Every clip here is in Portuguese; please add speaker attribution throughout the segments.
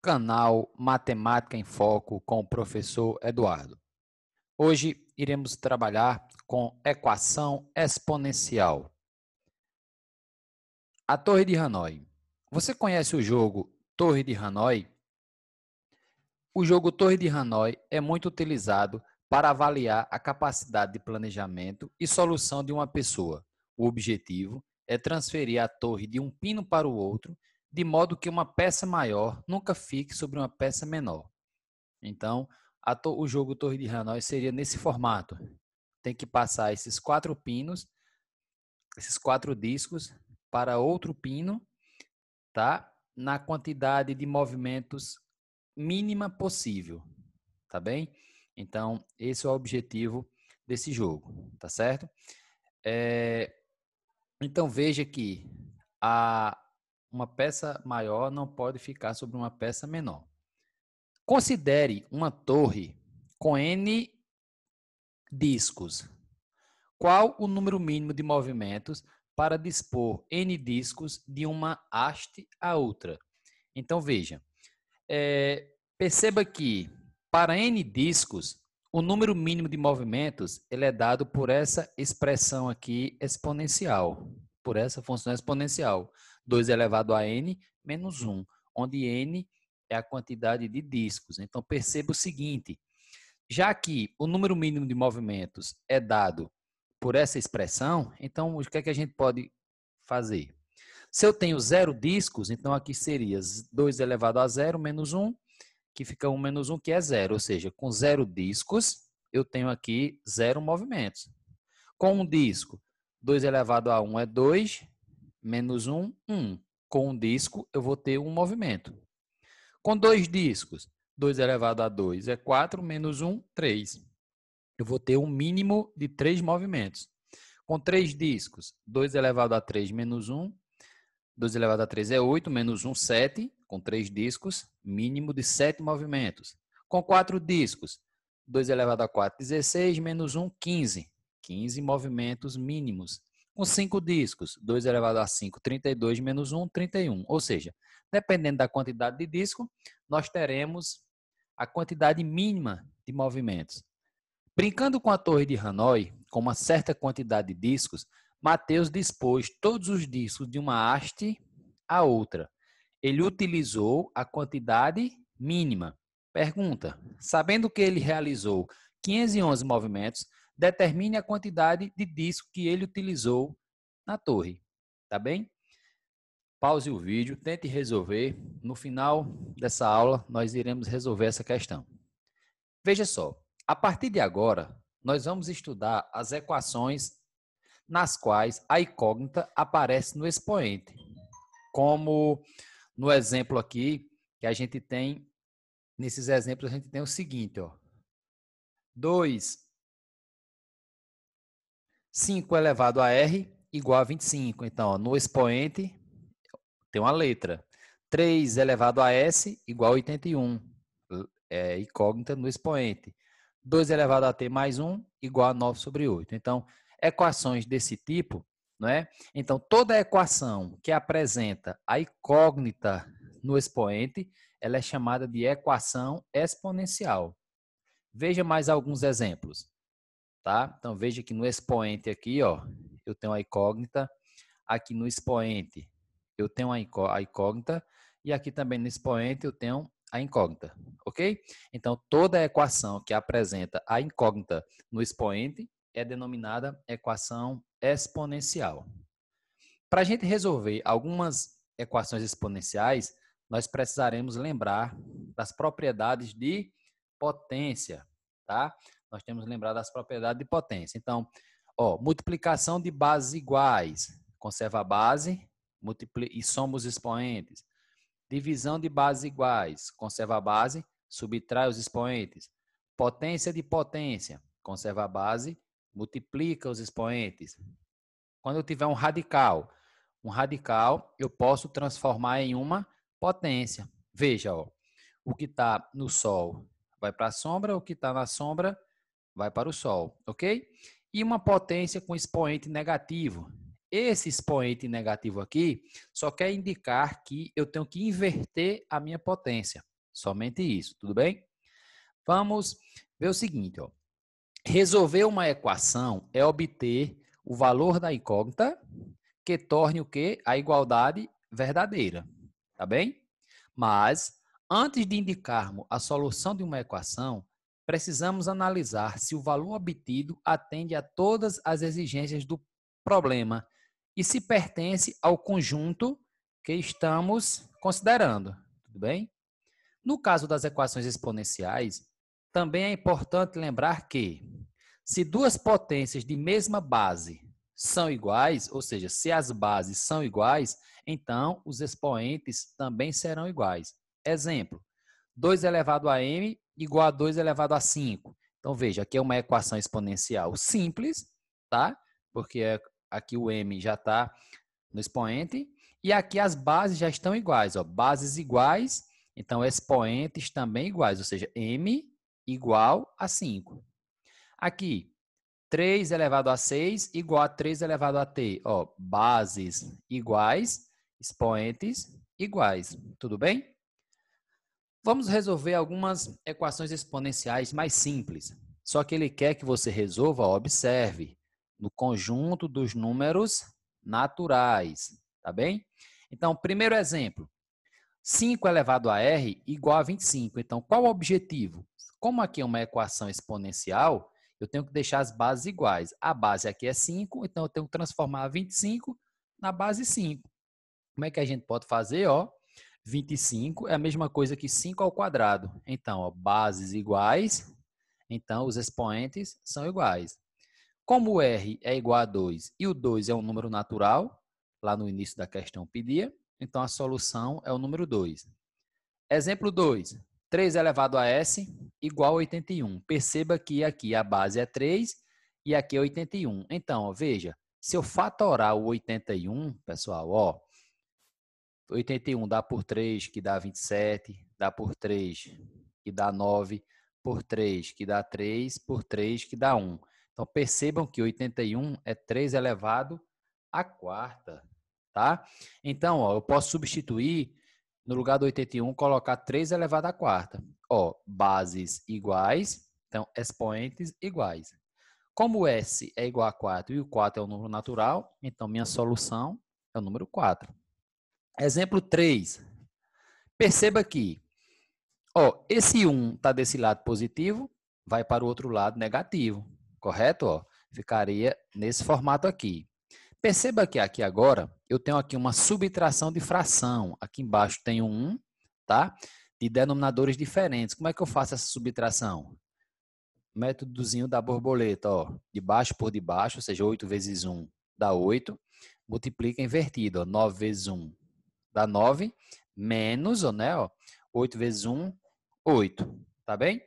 Speaker 1: Canal Matemática em Foco com o professor Eduardo. Hoje iremos trabalhar com equação exponencial. A Torre de Hanoi. Você conhece o jogo Torre de Hanoi? O jogo Torre de Hanoi é muito utilizado para avaliar a capacidade de planejamento e solução de uma pessoa. O objetivo é transferir a torre de um pino para o outro, de modo que uma peça maior nunca fique sobre uma peça menor. Então, o jogo Torre de Hanoi seria nesse formato. Tem que passar esses 4 pinos, esses 4 discos para outro pino, tá? Na quantidade de movimentos mínima possível, tá bem? Então, esse é o objetivo desse jogo, tá certo? Então, veja que uma peça maior não pode ficar sobre uma peça menor. Considere uma torre com N discos. Qual o número mínimo de movimentos para dispor N discos de uma haste a outra? Então, veja, perceba que para N discos, o número mínimo de movimentos ele é dado por essa expressão aqui exponencial, por essa função exponencial, 2 elevado a N menos 1, onde N é a quantidade de discos. Então, perceba o seguinte, já que o número mínimo de movimentos é dado por essa expressão, então o que é que a gente pode fazer? Se eu tenho 0 discos, então aqui seria 2 elevado a 0 menos 1, que fica 1 menos 1, que é 0. Ou seja, com 0 discos, eu tenho aqui 0 movimentos. Com um disco, 2 elevado a 1 é 2, menos 1, 1. Com um disco, eu vou ter um movimento. Com 2 discos, 2 elevado a 2 é 4, menos 1, 3. Eu vou ter um mínimo de 3 movimentos. Com 3 discos, 2 elevado a 3 menos 1, 2 elevado a 3 é 8, menos 1, 7. Com 3 discos, mínimo de 7 movimentos. Com 4 discos, 2 elevado a 4, 16, menos 1, 15. 15 movimentos mínimos. Com 5 discos, 2 elevado a 5, 32, menos 1, 31. Ou seja, dependendo da quantidade de disco, nós teremos a quantidade mínima de movimentos. Brincando com a Torre de Hanoi, com uma certa quantidade de discos, Mateus dispôs todos os discos de uma haste a outra. Ele utilizou a quantidade mínima. Pergunta: sabendo que ele realizou 511 movimentos, determine a quantidade de disco que ele utilizou na torre. Tá bem? Pause o vídeo, tente resolver. No final dessa aula, nós iremos resolver essa questão. Veja só, a partir de agora, nós vamos estudar as equações nas quais a incógnita aparece no expoente. Como no exemplo aqui, que a gente tem, nesses exemplos a gente tem o seguinte, ó. 2, 5 elevado a R igual a 25. Então, ó, no expoente tem uma letra. 3 elevado a S igual a 81. É incógnita no expoente. 2 elevado a t mais 1 igual a 9 sobre 8. Então, equações desse tipo, não é? Então, toda equação que apresenta a incógnita no expoente, ela é chamada de equação exponencial. Veja mais alguns exemplos, tá? Então, veja que no expoente aqui, ó, eu tenho a incógnita, aqui no expoente eu tenho a incógnita e aqui também no expoente eu tenho a incógnita, ok? Então, toda equação que apresenta a incógnita no expoente é denominada equação exponencial. Para a gente resolver algumas equações exponenciais, nós precisaremos lembrar das propriedades de potência, tá? Nós temos que lembrar das propriedades de potência. Então, ó, multiplicação de bases iguais, conserva a base e soma os expoentes. Divisão de bases iguais, conserva a base, subtrai os expoentes. Potência de potência, conserva a base, multiplica os expoentes. Quando eu tiver um radical eu posso transformar em uma potência. Veja, ó, o que está no Sol vai para a sombra, o que está na sombra vai para o Sol, ok? E uma potência com expoente negativo. Esse expoente negativo aqui só quer indicar que eu tenho que inverter a minha potência. Somente isso, tudo bem? Vamos ver o seguinte, ó. Resolver uma equação é obter o valor da incógnita que torne o quê? A igualdade verdadeira, tá bem? Mas, antes de indicarmos a solução de uma equação, precisamos analisar se o valor obtido atende a todas as exigências do problema e se pertence ao conjunto que estamos considerando, tudo bem? No caso das equações exponenciais, também é importante lembrar que, se duas potências de mesma base são iguais, ou seja, se as bases são iguais, então os expoentes também serão iguais. Exemplo, 2 elevado a m igual a 2 elevado a 5. Então, veja, aqui é uma equação exponencial simples, tá? Porque aqui o m já está no expoente, e aqui as bases já estão iguais, ó, bases iguais, então expoentes também iguais, ou seja, m igual a 5. Aqui, 3 elevado a 6 igual a 3 elevado a t. Ó, bases iguais, expoentes iguais. Tudo bem? Vamos resolver algumas equações exponenciais mais simples. Só que ele quer que você resolva, ó, observe, no conjunto dos números naturais. Tá bem? Então, primeiro exemplo. 5 elevado a r igual a 25. Então, qual o objetivo? Como aqui é uma equação exponencial, eu tenho que deixar as bases iguais. A base aqui é 5, então eu tenho que transformar 25 na base 5. Como é que a gente pode fazer? Ó, 25 é a mesma coisa que 5 ao quadrado. Então, ó, bases iguais, então os expoentes são iguais. Como o r é igual a 2 e o 2 é um número natural, lá no início da questão pedia, então a solução é o número 2. Exemplo 2. 3 elevado a s igual a 81. Perceba que aqui a base é 3 e aqui é 81. Então, ó, veja, se eu fatorar o 81, pessoal, ó, 81 dá por 3, que dá 27, dá por 3, que dá 9, por 3, que dá 3, por 3, que dá 1. Então, percebam que 81 é 3 elevado à quarta, tá? Então, ó, eu posso substituir, no lugar do 81, colocar 3 elevado à quarta. Ó, bases iguais, então, expoentes iguais. Como o S é igual a 4 e o 4 é um número natural, então minha solução é o número 4. Exemplo 3. Perceba que, ó, esse 1 está desse lado positivo, vai para o outro lado negativo, correto? Ó, ficaria nesse formato aqui. Perceba que aqui agora eu tenho aqui uma subtração de fração. Aqui embaixo tem um 1, tá? De denominadores diferentes. Como é que eu faço essa subtração? Métodozinho da borboleta, ó. De baixo por de baixo, ou seja, 8 vezes 1 dá 8. Multiplica invertido, ó. 9 vezes 1 dá 9. Menos, ó, né, ó, 8 vezes 1, 8. Tá bem?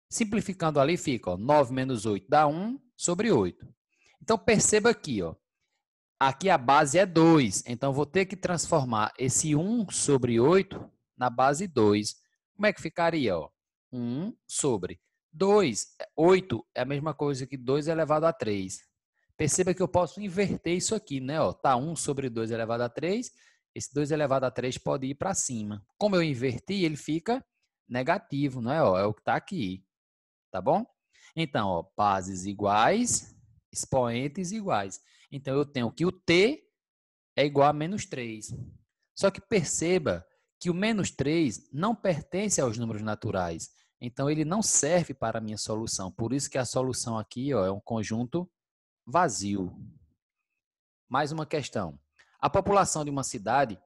Speaker 1: Simplificando ali fica, ó, 9 menos 8 dá 1 sobre 8. Então, perceba aqui, ó. Aqui a base é 2, então vou ter que transformar esse 1 sobre 8 na base 2. Como é que ficaria? Ó? 1 sobre 2, 8 é a mesma coisa que 2 elevado a 3. Perceba que eu posso inverter isso aqui, né? Ó, tá 1 sobre 2 elevado a 3, esse 2 elevado a 3 pode ir para cima. Como eu inverti, ele fica negativo, não é? Ó, é o que está aqui, tá bom? Então, ó, bases iguais, expoentes iguais. Então, eu tenho que o t é igual a menos 3. Só que perceba que o menos 3 não pertence aos números naturais. Então, ele não serve para a minha solução. Por isso que a solução aqui, ó, é um conjunto vazio. Mais uma questão. A população de uma cidade,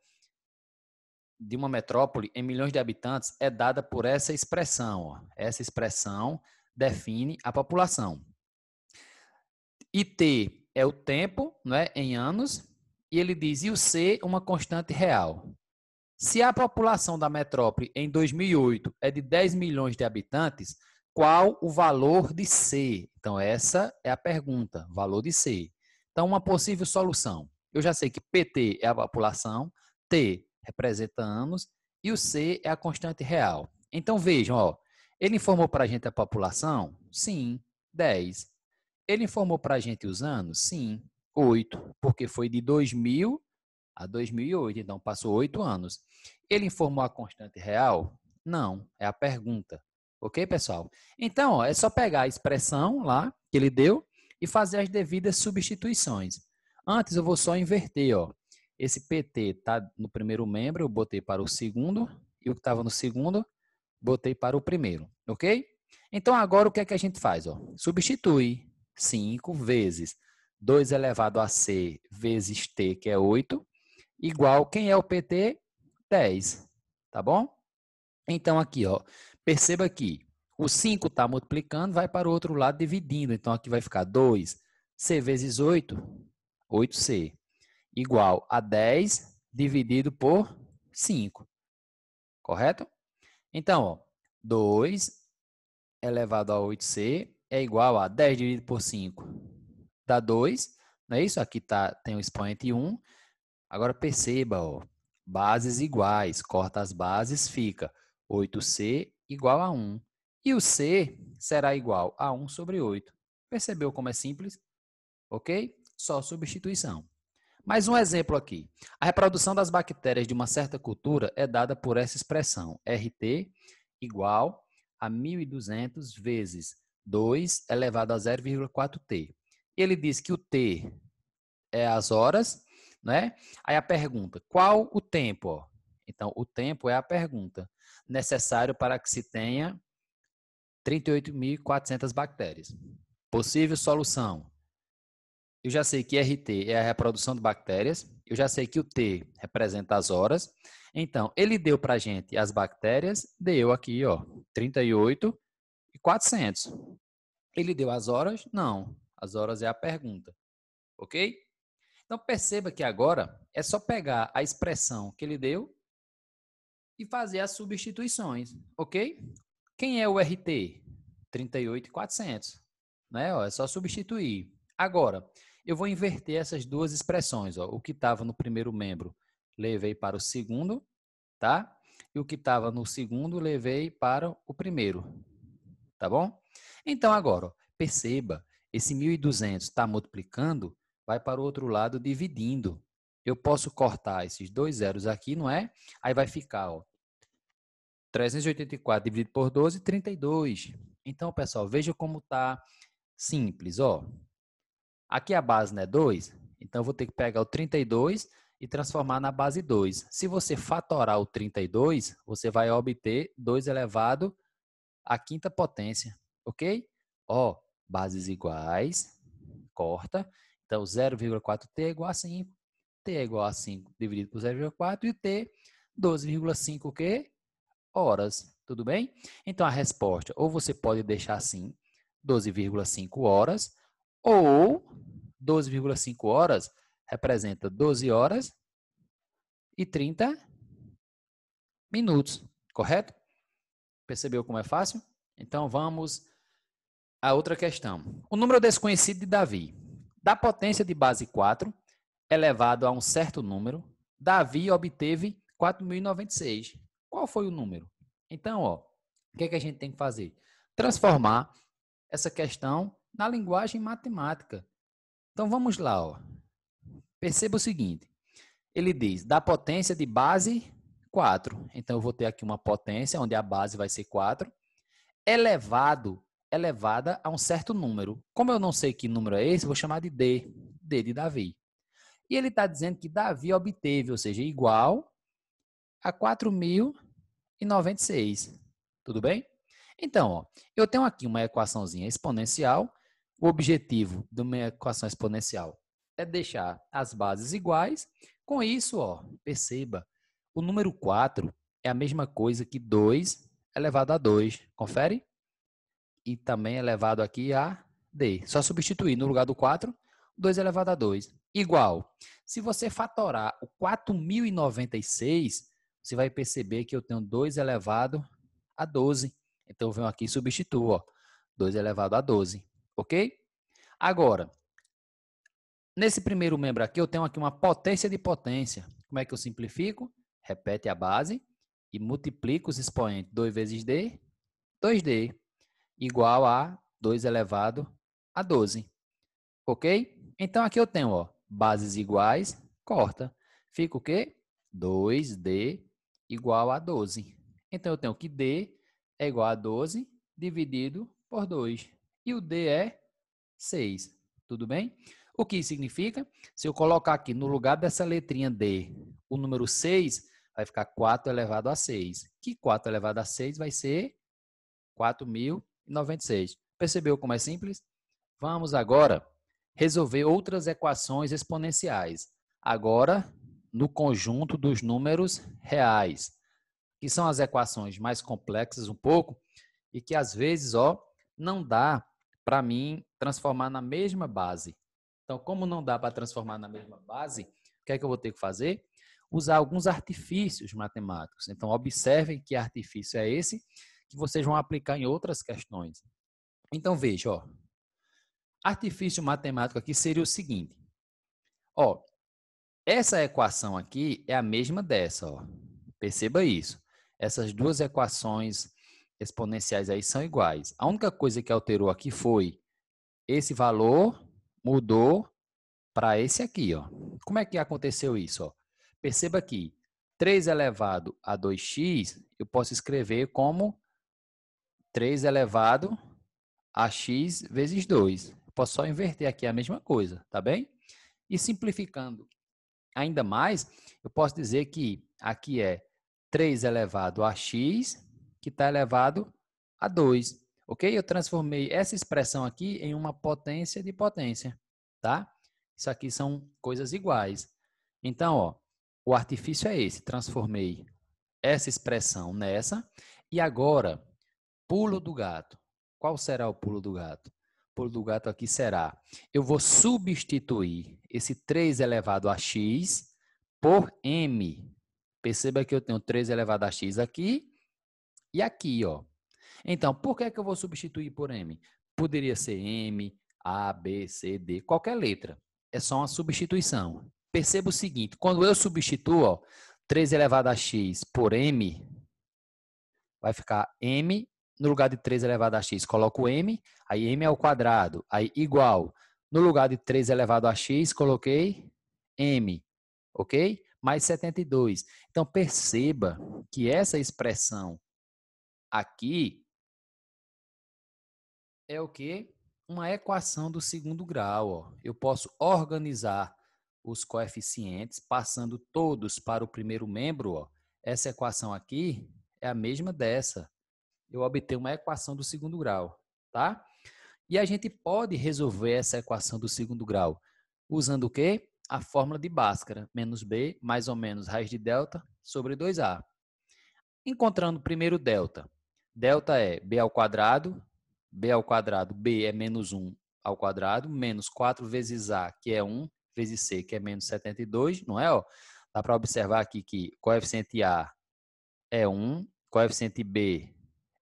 Speaker 1: de uma metrópole, em milhões de habitantes, é dada por essa expressão. Ó. Essa expressão define a população. E T é o tempo, né, em anos, e ele diz, e o C, uma constante real. Se a população da metrópole em 2008 é de 10 milhões de habitantes, qual o valor de C? Então, essa é a pergunta, valor de C. Então, uma possível solução. Eu já sei que PT é a população, T representa anos, e o C é a constante real. Então, vejam, ó, ele informou para a gente a população? Sim, 10. Ele informou para a gente os anos? Sim, 8, porque foi de 2000 a 2008, então passou 8 anos. Ele informou a constante real? Não, é a pergunta. Ok, pessoal? Então, ó, é só pegar a expressão lá que ele deu e fazer as devidas substituições. Antes, eu vou só inverter, ó. Esse PT está no primeiro membro, eu botei para o segundo, e o que estava no segundo, botei para o primeiro, ok? Então, agora o que é que a gente faz? Ó? Substitui 5 vezes 2 elevado a c vezes t, que é 8, igual, quem é o PT? 10, tá bom? Então, aqui, ó, perceba que o 5 está multiplicando, vai para o outro lado dividindo. Então, aqui vai ficar 2c vezes 8, 8c, igual a 10 dividido por 5, correto? Então, ó, 2 elevado a 8c é igual a 10 dividido por 5, dá 2, não é isso? Aqui tem o expoente 1. Agora perceba, ó, bases iguais, corta as bases, fica 8c igual a 1. E o c será igual a 1 sobre 8. Percebeu como é simples? Ok? Só substituição. Mais um exemplo aqui. A reprodução das bactérias de uma certa cultura é dada por essa expressão, RT igual a 1.200 vezes 2 elevado a 0,4t. Ele diz que o t é as horas, né? Aí a pergunta, qual o tempo? Ó? Então, o tempo é a pergunta necessário para que se tenha 38.400 bactérias. Possível solução. Eu já sei que RT é a reprodução de bactérias, eu já sei que o T representa as horas. Então, ele deu para a gente as bactérias, deu aqui, ó, 38.400. Ele deu as horas? Não. As horas é a pergunta, ok? Então, perceba que agora é só pegar a expressão que ele deu e fazer as substituições, ok? Quem é o RT? 38.400, né? Ó, é só substituir. Agora, eu vou inverter essas duas expressões. Ó. O que estava no primeiro membro, levei para o segundo, tá? E o que estava no segundo, levei para o primeiro, tá bom? Então, agora, ó, perceba, esse 1.200 está multiplicando, vai para o outro lado dividindo. Eu posso cortar esses dois zeros aqui, não é? Aí vai ficar, ó, 384 dividido por 12, 32. Então, pessoal, veja como está simples, ó. Aqui a base não é 2, então eu vou ter que pegar o 32 e transformar na base 2. Se você fatorar o 32, você vai obter 2 elevado à quinta potência, ok? Ó, bases iguais, corta. Então, 0,4t é igual a 5. T é igual a 5 dividido por 0,4 e o T, 12,5 o quê? Horas, tudo bem? Então, a resposta, ou você pode deixar assim, 12,5 horas, ou 12,5 horas representa 12 horas e 30 minutos, correto? Percebeu como é fácil? Então, vamos à outra questão. O número desconhecido de Davi. Da potência de base 4, elevado a um certo número, Davi obteve 4.096. Qual foi o número? Então, ó, o que é que a gente tem que fazer? Transformar essa questão na linguagem matemática. Então, vamos lá. Ó. Perceba o seguinte. Ele diz, da potência de base 4. Então, eu vou ter aqui uma potência, onde a base vai ser 4, elevada a um certo número. Como eu não sei que número é esse, eu vou chamar de D, D de Davi. E ele está dizendo que Davi obteve, ou seja, igual a 4.096. Tudo bem? Então, ó, eu tenho aqui uma equaçãozinha exponencial. O objetivo de uma equação exponencial é deixar as bases iguais. Com isso, ó, perceba, o número 4 é a mesma coisa que 2 elevado a 2. Confere? E também elevado aqui a D. Só substituir no lugar do 4, 2 elevado a 2. Igual. Se você fatorar o 4.096, você vai perceber que eu tenho 2 elevado a 12. Então, eu venho aqui e substituo. Ó, 2 elevado a 12. Ok? Agora, nesse primeiro membro aqui, eu tenho aqui uma potência de potência. Como é que eu simplifico? Repete a base e multiplica os expoentes. 2 vezes D, 2D, igual a 2 elevado a 12. Ok? Então, aqui eu tenho, ó, bases iguais, corta. Fica o quê? 2D igual a 12. Então, eu tenho que D é igual a 12 dividido por 2. E o D é 6. Tudo bem? O que significa? Se eu colocar aqui no lugar dessa letrinha D o número 6, vai ficar 4 elevado a 6. Que 4 elevado a 6 vai ser 4.096. Percebeu como é simples? Vamos agora resolver outras equações exponenciais. Agora, no conjunto dos números reais, que são as equações mais complexas um pouco e que às vezes, não dá para mim transformar na mesma base. Então, como não dá para transformar na mesma base, o que é que eu vou ter que fazer? Usar alguns artifícios matemáticos. Então, observem que artifício é esse que vocês vão aplicar em outras questões. Então, veja, artifício matemático aqui seria o seguinte. Essa equação aqui é a mesma dessa, Perceba isso. Essas duas equações exponenciais aí são iguais. A única coisa que alterou aqui foi esse valor mudou para esse aqui, Como é que aconteceu isso, Perceba que 3 elevado a 2x, eu posso escrever como 3 elevado a x vezes 2. Eu posso só inverter aqui a mesma coisa, tá bem? E simplificando ainda mais, eu posso dizer que aqui é 3 elevado a x, que está elevado a 2. Ok? Eu transformei essa expressão aqui em uma potência de potência. Tá? Isso aqui são coisas iguais. Então, o artifício é esse. Transformei essa expressão nessa. E agora, pulo do gato. Qual será o pulo do gato? O pulo do gato aqui será, eu vou substituir esse 3 elevado a x por m. Perceba que eu tenho 3 elevado a x aqui e aqui, Então, por que eu vou substituir por m? Poderia ser m, a, b, c, d, qualquer letra. É só uma substituição. Perceba o seguinte, quando eu substituo, 3 elevado a x por m, vai ficar m, no lugar de 3 elevado a x, coloco m, aí m ao quadrado, aí igual. No lugar de 3 elevado a x, coloquei m, ok? Mais 72. Então, perceba que essa expressão aqui é o quê? Uma equação do segundo grau. Eu posso organizar os coeficientes, passando todos para o primeiro membro. Essa equação aqui é a mesma dessa. Eu obtenho uma equação do segundo grau, tá? E a gente pode resolver essa equação do segundo grau usando o quê? A fórmula de Bhaskara, menos b mais ou menos raiz de delta sobre 2a. Encontrando primeiro delta. Delta é b ao quadrado, b é menos 1 ao quadrado, menos 4 vezes a, que é 1, vezes c, que é menos 72, não é? Dá para observar aqui que coeficiente a é 1, coeficiente b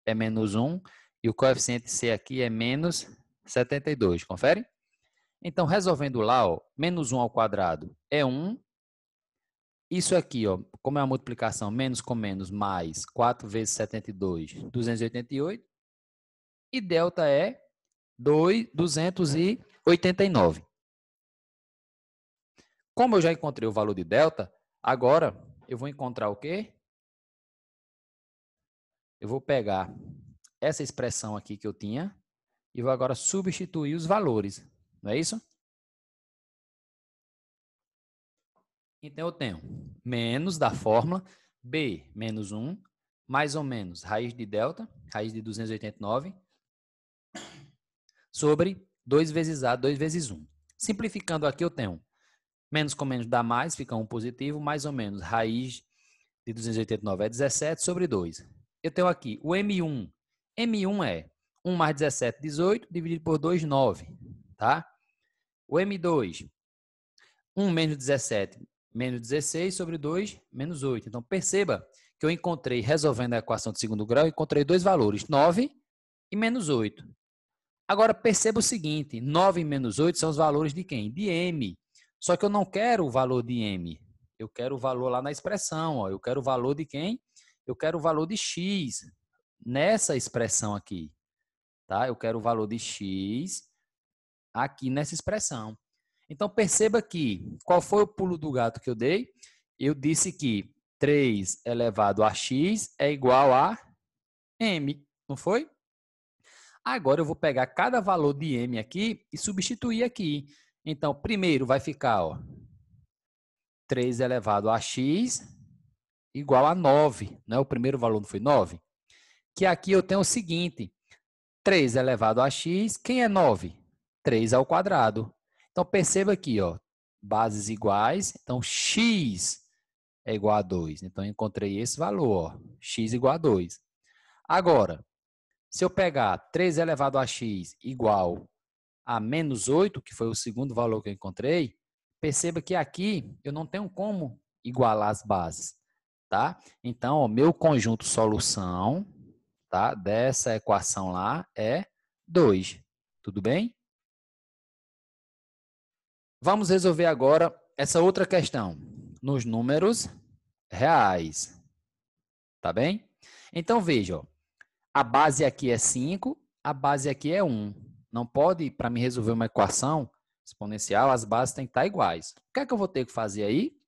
Speaker 1: é menos 1 e o coeficiente C aqui é menos 72. Confere? Então, resolvendo lá, menos 1 ao quadrado é 1. Isso aqui, como é uma multiplicação, menos com menos, mais 4 vezes 72, 288. E delta é 289. Como eu já encontrei o valor de delta, agora eu vou encontrar o quê? Eu vou pegar essa expressão aqui que eu tinha e vou agora substituir os valores. Não é isso? Então, eu tenho menos da fórmula b menos 1, mais ou menos raiz de delta, raiz de 289, sobre 2 vezes a, 2 vezes 1. Simplificando aqui, eu tenho menos com menos dá mais, fica 1 positivo, mais ou menos raiz de 289 é 17 sobre 2. Eu tenho aqui o M1. M1 é 1 mais 17, 18, dividido por 2, 9. Tá? O M2, 1 menos 17, menos 16 sobre 2, menos 8. Então, perceba que eu encontrei, resolvendo a equação de segundo grau, encontrei dois valores, 9 e menos 8. Agora, perceba o seguinte, 9 e menos 8 são os valores de quem? De m. Só que eu não quero o valor de m. Eu quero o valor lá na expressão. Eu quero o valor de quem? Eu quero o valor de x nessa expressão aqui. Tá? Eu quero o valor de x aqui nessa expressão. Então, perceba que, qual foi o pulo do gato que eu dei? Eu disse que 3 elevado a x é igual a m, não foi? Agora eu vou pegar cada valor de m aqui e substituir aqui. Então, primeiro vai ficar, ó, 3 elevado a x igual a 9, né? O primeiro valor não foi 9? Que aqui eu tenho o seguinte, 3 elevado a x, quem é 9? 3 ao quadrado. Então, perceba aqui, ó, bases iguais, então x é igual a 2. Então, eu encontrei esse valor, ó, x igual a 2. Agora, se eu pegar 3 elevado a x igual a menos 8, que foi o segundo valor que eu encontrei, perceba que aqui eu não tenho como igualar as bases, tá? Então, o meu conjunto solução, tá, dessa equação lá é 2. Tudo bem? Vamos resolver agora essa outra questão nos números reais. Tá bem? Então, veja, ó, a base aqui é 5, a base aqui é 1. Não pode, para mim resolver uma equação exponencial, as bases têm que estar iguais. O que é que eu vou ter que fazer aí?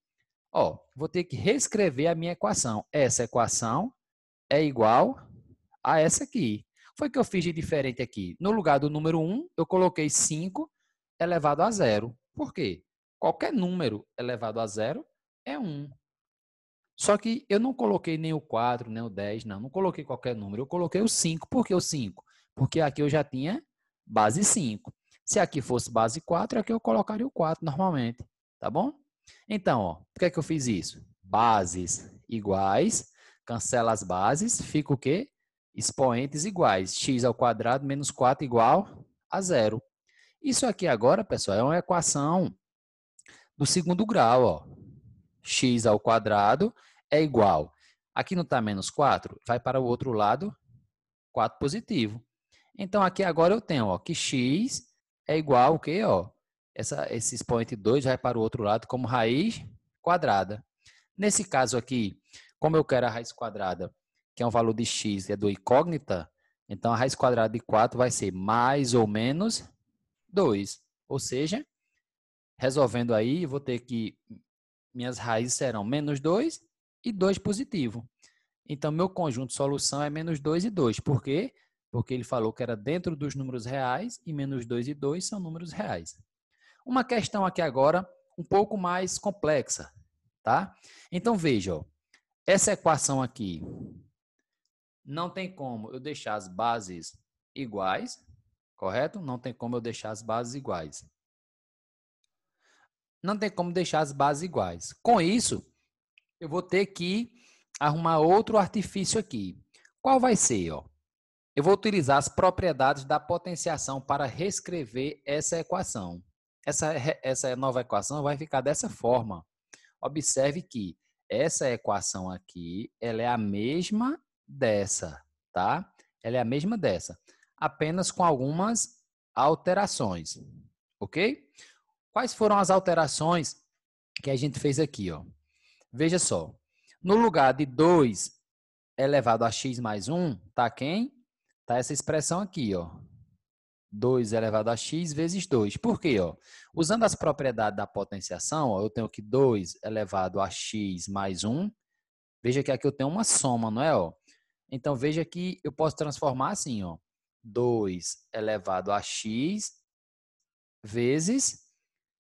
Speaker 1: Ó, vou ter que reescrever a minha equação. Essa equação é igual a essa aqui. Foi o que eu fiz de diferente aqui. No lugar do número 1, eu coloquei 5 elevado a 0. Por quê? Qualquer número elevado a 0 é 1. Só que eu não coloquei nem o 4, nem o 10, não. Não coloquei qualquer número. Eu coloquei o 5. Por que o 5? Porque aqui eu já tinha base 5. Se aqui fosse base 4, aqui eu colocaria o 4 normalmente. Tá bom? Então, ó, por que é que eu fiz isso? Bases iguais, cancela as bases, fica o quê? Expoentes iguais. X ao quadrado menos 4 igual a 0. Isso aqui agora, pessoal, é uma equação do segundo grau, ó. X ao quadrado é igual. Aqui não está menos 4? Vai para o outro lado, 4 positivo. Então, aqui agora eu tenho, ó, que x é igual ao quê? Ó, esse expoente 2 vai para o outro lado como raiz quadrada. Nesse caso aqui, como eu quero a raiz quadrada, que é um valor de x, é do incógnita, então a raiz quadrada de 4 vai ser mais ou menos 2. Ou seja, resolvendo aí, eu vou ter que minhas raízes serão menos 2 e 2 positivo. Então, meu conjunto de solução é menos 2 e 2. Por quê? Porque ele falou que era dentro dos números reais e menos 2 e 2 são números reais. Uma questão aqui agora um pouco mais complexa, tá? Então, veja, ó, essa equação aqui não tem como eu deixar as bases iguais, correto? Não tem como eu deixar as bases iguais. Não tem como deixar as bases iguais. Com isso, eu vou ter que arrumar outro artifício aqui. Qual vai ser? Ó? Eu vou utilizar as propriedades da potenciação para reescrever essa equação. Essa nova equação vai ficar dessa forma. Observe que essa equação aqui, ela é a mesma dessa, tá? Ela é a mesma dessa, apenas com algumas alterações, ok? Quais foram as alterações que a gente fez aqui, ó? Veja só, no lugar de 2 elevado a x mais 1, tá quem? Tá essa expressão aqui, ó. 2 elevado a x vezes 2. Por quê? Ó? Usando as propriedades da potenciação, ó, eu tenho que 2 elevado a x mais 1. Veja que aqui eu tenho uma soma, não é? Ó? Então, veja que eu posso transformar assim, ó. 2 elevado a x vezes,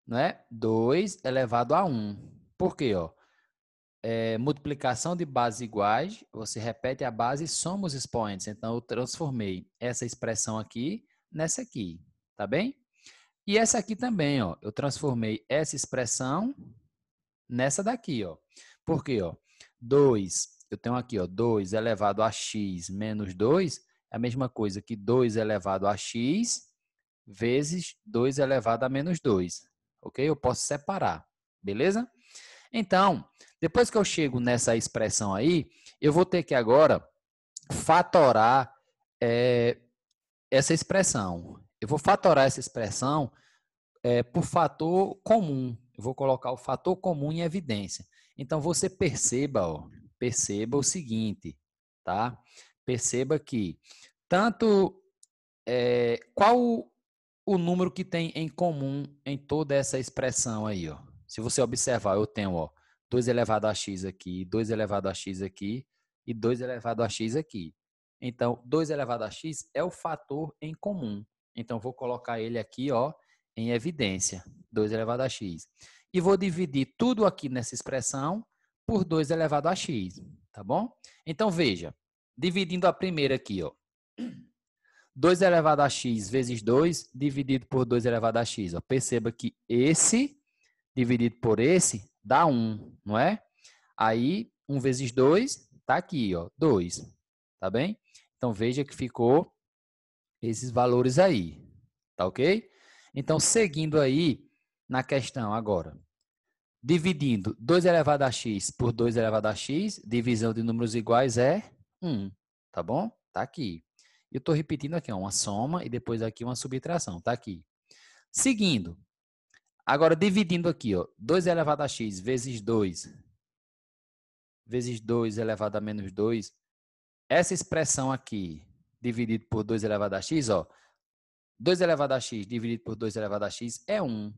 Speaker 1: né? 2 elevado a 1. Por quê? Ó? Multiplicação de bases iguais, você repete a base e soma os expoentes. Então, eu transformei essa expressão aqui nessa aqui, tá bem? E essa aqui também, ó, eu transformei essa expressão nessa daqui, ó. Por quê, ó? 2, eu tenho aqui, ó, 2 elevado a x menos 2 é a mesma coisa que 2 elevado a x vezes 2 elevado a menos 2, ok? Eu posso separar, beleza? Então, depois que eu chego nessa expressão aí, eu vou ter que agora fatorar essa expressão. Eu vou fatorar essa expressão por fator comum. Eu vou colocar o fator comum em evidência. Então, você perceba, ó, perceba o seguinte, tá? Perceba que tanto qual o número que tem em comum em toda essa expressão aí, ó. Se você observar, eu tenho, ó, 2 elevado a x aqui, 2 elevado a x aqui e 2 elevado a x aqui. Então, 2 elevado a x é o fator em comum. Então, vou colocar ele aqui, ó, em evidência, 2 elevado a x. E vou dividir tudo aqui nessa expressão por 2 elevado a x, tá bom? Então, veja, dividindo a primeira aqui, ó. 2 elevado a x vezes 2 dividido por 2 elevado a x. Ó. Perceba que esse dividido por esse dá 1, não é? Aí, 1 vezes 2 está aqui, ó, 2. Tá bem? Então, veja que ficou esses valores aí. Tá ok? Então, seguindo aí na questão agora. Dividindo 2 elevado a x por 2 elevado a x, divisão de números iguais é 1. Tá bom? Tá aqui. Eu estou repetindo aqui, ó, uma soma e depois aqui uma subtração. Tá aqui. Seguindo. Agora, dividindo aqui, ó, 2 elevado a x vezes 2 elevado a menos 2. Essa expressão aqui, dividido por 2 elevado a x, ó, 2 elevado a x dividido por 2 elevado a x é 1.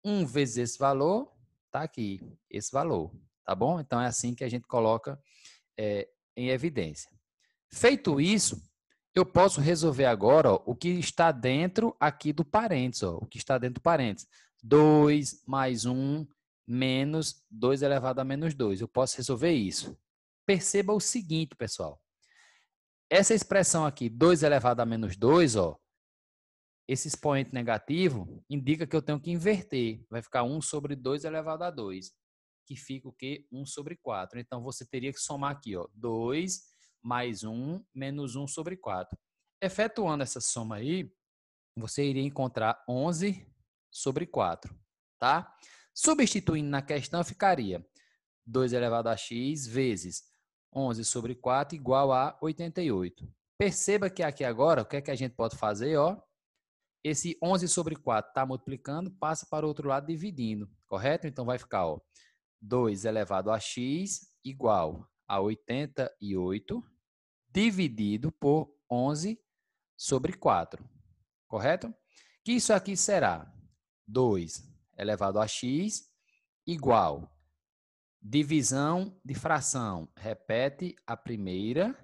Speaker 1: 1 vezes esse valor, tá aqui, esse valor. Tá bom? Então, é assim que a gente coloca em evidência. Feito isso, eu posso resolver agora ó, o que está dentro aqui do parênteses. Ó, o que está dentro do parênteses. 2 mais 1 menos 2 elevado a menos 2. Eu posso resolver isso. Perceba o seguinte, pessoal. Essa expressão aqui, 2 elevado a menos 2, ó, esse expoente negativo indica que eu tenho que inverter. Vai ficar 1 sobre 2 elevado a 2, que fica o quê? 1 sobre 4. Então, você teria que somar aqui, ó, 2 mais 1 menos 1 sobre 4. Efetuando essa soma aí, você iria encontrar 11 sobre 4, tá? Substituindo na questão, ficaria 2 elevado a x vezes 11 sobre 4 igual a 88. Perceba que aqui agora, o que é que a gente pode fazer? Ó, esse 11 sobre 4 está multiplicando, passa para o outro lado dividindo, correto? Então, vai ficar ó, 2 elevado a x igual a 88 dividido por 11 sobre 4, correto? Que isso aqui será 2 elevado a x igual divisão de fração. Repete a primeira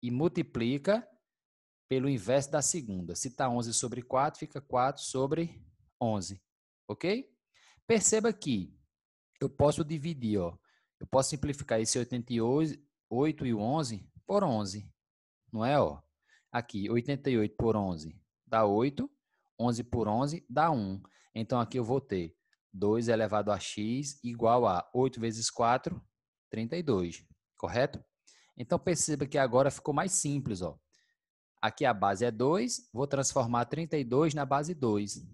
Speaker 1: e multiplica pelo inverso da segunda. Se está 11 sobre 4, fica 4 sobre 11. Ok? Perceba que eu posso dividir, ó. Eu posso simplificar esse 88 e o 11 por 11. Não é, ó? Aqui, 88 por 11 dá 8. 11 por 11 dá 1. Então, aqui eu vou ter 2 elevado a x igual a 8 vezes 4, 32. Correto? Então, perceba que agora ficou mais simples, ó. Aqui a base é 2, vou transformar 32 na base 2,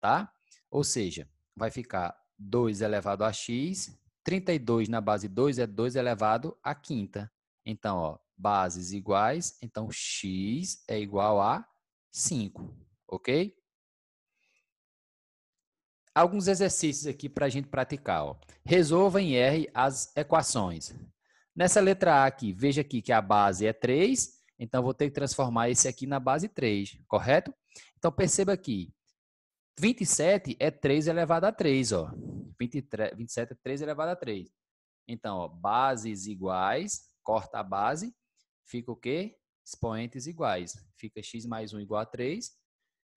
Speaker 1: tá? Ou seja, vai ficar 2 elevado a x, 32 na base 2 é 2 elevado a quinta. Então, ó, bases iguais, então x é igual a 5, ok? Alguns exercícios aqui para a gente praticar. Ó. Resolva em R as equações. Nessa letra A aqui, veja aqui que a base é 3, então vou ter que transformar esse aqui na base 3, correto? Então perceba aqui, 27 é 3 elevado a 3, ó. 27 é 3 elevado a 3. Então, ó, bases iguais, corta a base, fica o quê? Expoentes iguais. Fica x mais 1 igual a 3.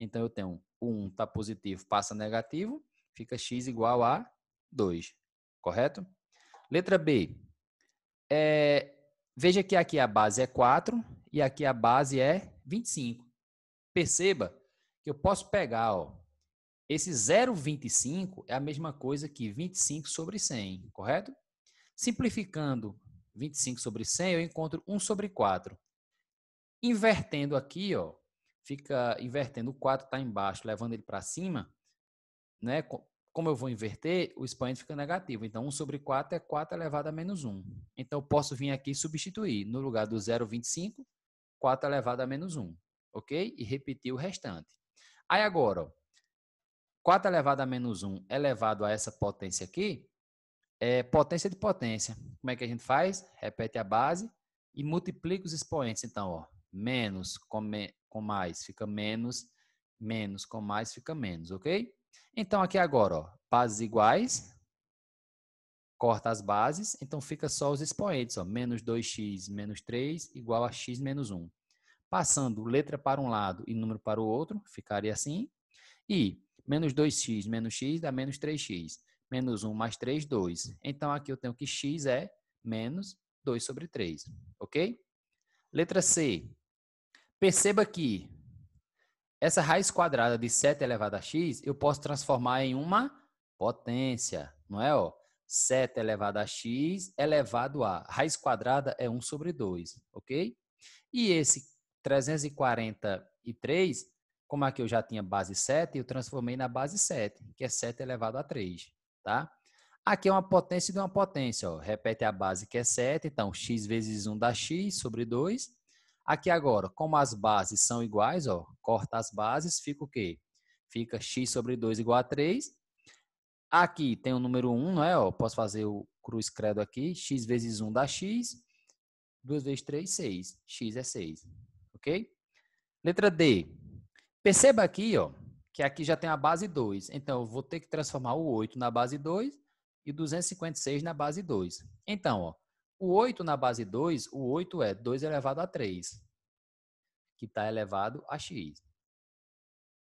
Speaker 1: Então, eu tenho o 1 está positivo, passa negativo, fica x igual a 2, correto? Letra B. Veja que aqui a base é 4 e aqui a base é 25. Perceba que eu posso pegar, ó, esse 0,25 é a mesma coisa que 25 sobre 100, correto? Simplificando 25 sobre 100, eu encontro 1 sobre 4. Invertendo aqui, ó, fica invertendo, o 4 está embaixo, levando ele para cima, né? Como eu vou inverter, o expoente fica negativo. Então, 1 sobre 4 é 4 elevado a menos 1. Então, eu posso vir aqui e substituir. No lugar do 0,25, 4 elevado a menos 1. Ok? E repetir o restante. Aí, agora, ó, 4 elevado a menos 1 elevado a essa potência aqui, é potência de potência. Como é que a gente faz? Repete a base e multiplica os expoentes. Então, ó, menos com mais fica menos, menos com mais fica menos, ok? Então, aqui agora, ó, bases iguais, corta as bases, então fica só os expoentes, ó, menos 2x menos 3 igual a x menos 1. Passando letra para um lado e número para o outro, ficaria assim. E menos 2x menos x dá menos 3x. Menos 1 mais 3, 2. Então, aqui eu tenho que x é menos 2 sobre 3. Ok? Letra C. Perceba que essa raiz quadrada de 7 elevado a x, eu posso transformar em uma potência, não é? Ó, 7 elevado a x elevado a. Raiz quadrada é 1 sobre 2, ok? E esse 343, como aqui eu já tinha base 7, eu transformei na base 7, que é 7 elevado a 3, tá? Aqui é uma potência de uma potência, ó. Repete a base que é 7, então x vezes 1 dá x sobre 2. Aqui agora, como as bases são iguais, ó, corta as bases, fica o quê? Fica x sobre 2 igual a 3. Aqui tem o número 1, não é? Ó, posso fazer o cruz credo aqui, x vezes 1 dá x, 2 vezes 3, 6. X é 6, ok? Letra D. Perceba aqui, ó, que aqui já tem a base 2. Então, eu vou ter que transformar o 8 na base 2 e 256 na base 2. Então, ó, o 8 na base 2, o 8 é 2 elevado a 3, que está elevado a x.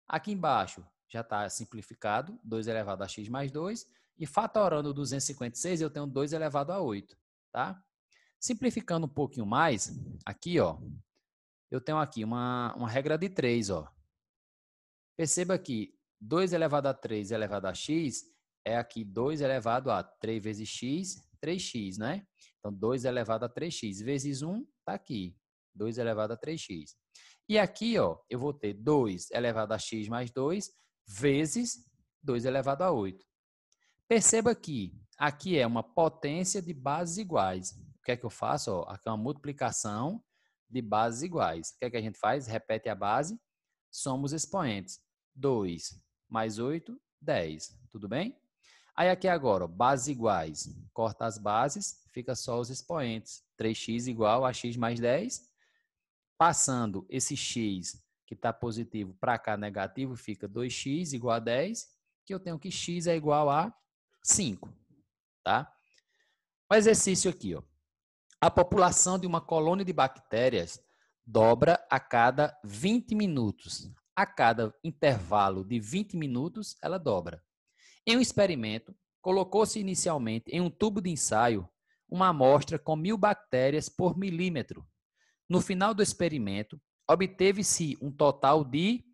Speaker 1: Aqui embaixo já está simplificado, 2 elevado a x mais 2. E fatorando 256, eu tenho 2 elevado a 8. Tá? Simplificando um pouquinho mais, aqui, ó, eu tenho aqui uma regra de 3, ó. Perceba que 2 elevado a 3 elevado a x é aqui 2 elevado a 3 vezes x, 3x, né? Então, 2 elevado a 3x vezes 1 está aqui, 2 elevado a 3x. E aqui, ó, eu vou ter 2 elevado a x mais 2 vezes 2 elevado a 8. Perceba que aqui é uma potência de bases iguais. O que é que eu faço? Ó, aqui é uma multiplicação de bases iguais. O que é que a gente faz? Repete a base, somos expoentes. 2 mais 8, 10. Tudo bem? Aí aqui agora, ó, bases iguais. Corta as bases, fica só os expoentes. 3x igual a x mais 10. Passando esse x que está positivo para cá negativo, fica 2x igual a 10, que eu tenho que x é igual a 5, tá? O exercício aqui, ó. A população de uma colônia de bactérias dobra a cada 20 minutos. A cada intervalo de 20 minutos, ela dobra. Em um experimento, colocou-se inicialmente em um tubo de ensaio uma amostra com 1.000 bactérias por milímetro. No final do experimento, obteve-se um total de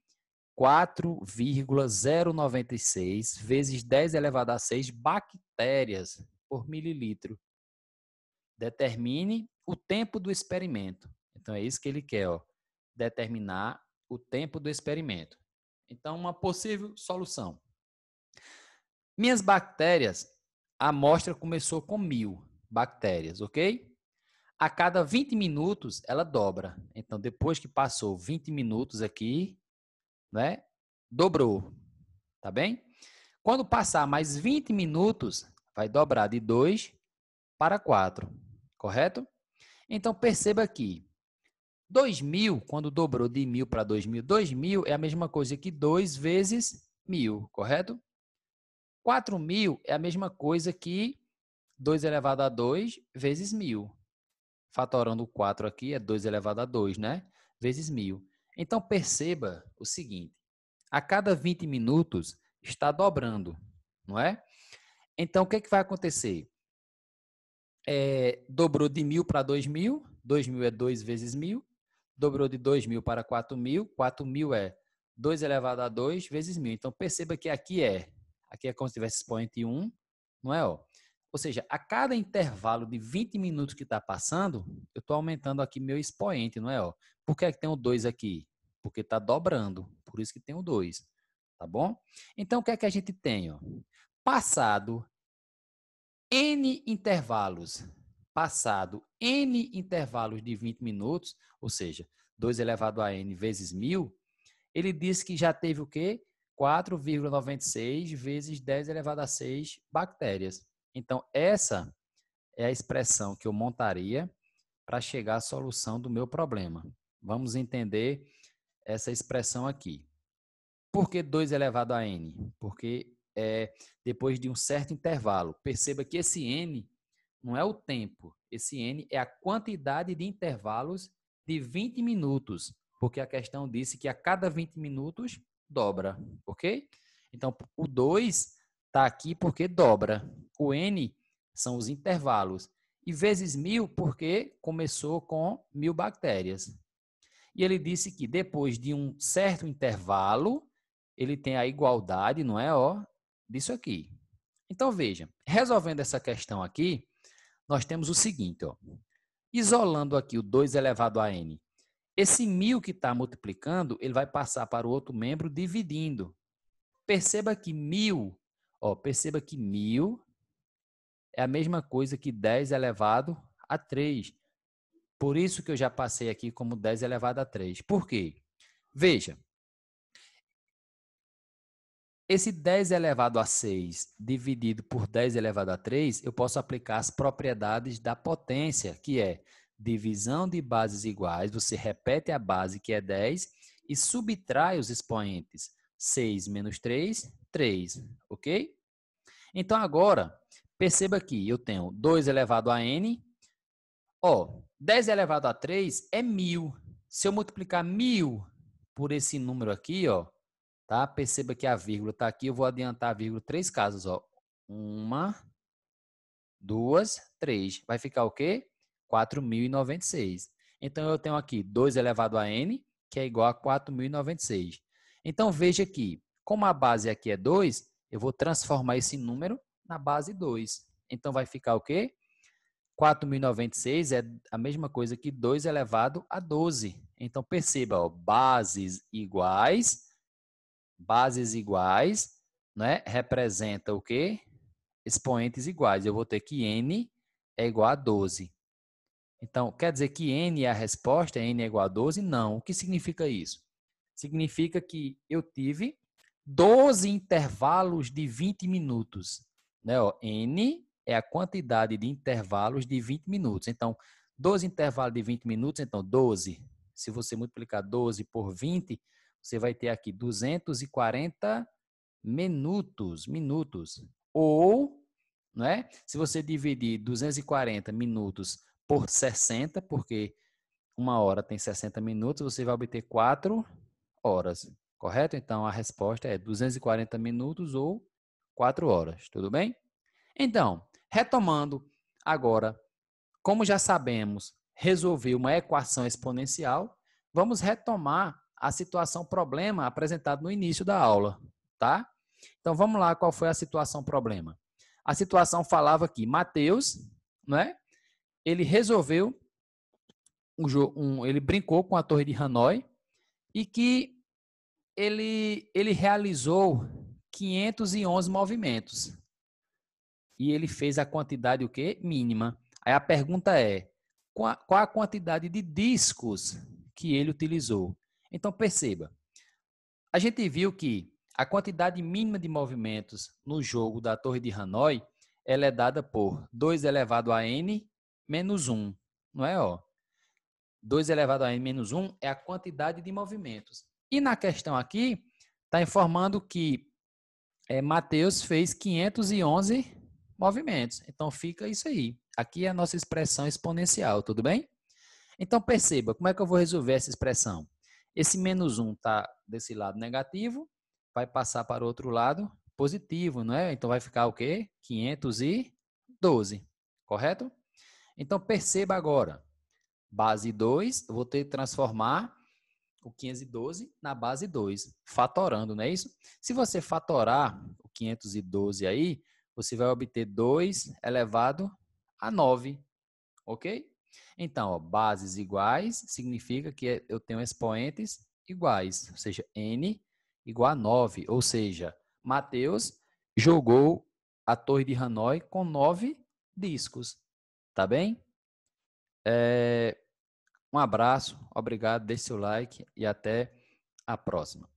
Speaker 1: 4,096 vezes 10 elevado a 6 bactérias por mililitro. Determine o tempo do experimento. Então, é isso que ele quer, ó, determinar o tempo do experimento. Então, uma possível solução. Minhas bactérias, a amostra começou com 1.000 bactérias, ok? A cada 20 minutos, ela dobra. Então, depois que passou 20 minutos aqui, né, dobrou, tá bem? Quando passar mais 20 minutos, vai dobrar de 2 para 4, correto? Então, perceba aqui, 2.000, quando dobrou de 1.000 para 2.000, 2.000 é a mesma coisa que 2 vezes 1.000, correto? 4.000 é a mesma coisa que 2 elevado a 2 vezes 1.000. Fatorando o 4 aqui é 2 elevado a 2, né? Vezes 1.000. Então, perceba o seguinte, a cada 20 minutos está dobrando, não é? Então, o que, é que vai acontecer? Dobrou de 1.000 para 2.000, 2.000 é 2 vezes 1.000, dobrou de 2.000 para 4.000, 4.000 é 2 elevado a 2 vezes 1.000. Então, perceba que aqui é como se tivesse expoente 1, não é? Ó? Ou seja, a cada intervalo de 20 minutos que está passando, eu estou aumentando aqui meu expoente, não é? Ó? Por que é que tem o 2 aqui? Porque está dobrando, por isso que tem o 2, tá bom? Então, o que é que a gente tem? Ó? Passado N intervalos, de 20 minutos, ou seja, 2 elevado a N vezes 1.000, ele diz que já teve o quê? 4,96 vezes 10 elevado a 6 bactérias. Então, essa é a expressão que eu montaria para chegar à solução do meu problema. Vamos entender essa expressão aqui. Por que 2 elevado a N? Porque depois de um certo intervalo. Perceba que esse N não é o tempo. Esse N é a quantidade de intervalos de 20 minutos, porque a questão disse que a cada 20 minutos dobra, ok? Então, o 2 está aqui porque dobra. O N são os intervalos. E vezes 1000 porque começou com 1000 bactérias. E ele disse que depois de um certo intervalo, ele tem a igualdade, não é, ó, disso aqui. Então, veja, resolvendo essa questão aqui, nós temos o seguinte, ó. Isolando aqui o 2 elevado a n, esse 1000 que está multiplicando, ele vai passar para o outro membro dividindo. Perceba que 1000 é a mesma coisa que 10 elevado a 3. Por isso que eu já passei aqui como 10 elevado a 3. Por quê? Veja, esse 10 elevado a 6 dividido por 10 elevado a 3, eu posso aplicar as propriedades da potência, que é divisão de bases iguais, você repete a base, que é 10, e subtrai os expoentes. 6 menos 3, 3, ok? Então, agora, perceba que eu tenho 2 elevado a n, 10 elevado a 3 é 1000. Se eu multiplicar 1000 por esse número aqui, tá? Perceba que a vírgula está aqui, eu vou adiantar a vírgula 3 casas, 1, 2, 3. Vai ficar o quê? 4.096. Então, eu tenho aqui 2 elevado a n, que é igual a 4.096. Então, veja aqui, como a base aqui é 2, eu vou transformar esse número na base 2. Então, vai ficar o quê? 4.096 é a mesma coisa que 2 elevado a 12. Então, perceba, bases iguais, né, representa o quê? Expoentes iguais. Eu vou ter que n é igual a 12. Então, quer dizer que n é a resposta, n é igual a 12? Não. O que significa isso? Significa que eu tive 12 intervalos de 20 minutos. Né? N é a quantidade de intervalos de 20 minutos. Então, 12 intervalos de 20 minutos, então 12. Se você multiplicar 12 por 20, você vai ter aqui 240 minutos. Ou, né? Se você dividir 240 minutos por 60, porque uma hora tem 60 minutos, você vai obter 4 horas, correto? Então, a resposta é 240 minutos ou 4 horas, tudo bem? Então, retomando agora, como já sabemos resolver uma equação exponencial, vamos retomar a situação problema apresentada no início da aula, tá? Então, vamos lá, qual foi a situação problema? A situação falava que Mateus, né? Ele resolveu ele brincou com a Torre de Hanoi e que ele realizou 511 movimentos. E ele fez a quantidade o quê? Mínima. Aí a pergunta é, qual a quantidade de discos que ele utilizou? Então, perceba, a gente viu que a quantidade mínima de movimentos no jogo da Torre de Hanoi, ela é dada por 2 elevado a n menos 1, não é? 2 elevado a n menos 1 é a quantidade de movimentos. E na questão aqui, está informando que Mateus fez 511 movimentos. Então, fica isso aí. Aqui é a nossa expressão exponencial, tudo bem? Então, perceba, como é que eu vou resolver essa expressão? Esse menos 1 está desse lado negativo, vai passar para o outro lado positivo, não é? Então, vai ficar o quê? 512, correto? Então, perceba agora. Base 2, eu vou ter que transformar o 512 na base 2, fatorando, não é isso? Se você fatorar o 512 aí, você vai obter 2 elevado a 9, ok? Então, bases iguais significa que eu tenho expoentes iguais, ou seja, n igual a 9, ou seja, Mateus jogou a Torre de Hanoi com 9 discos, tá bem? Um abraço, obrigado, deixe seu like e até a próxima.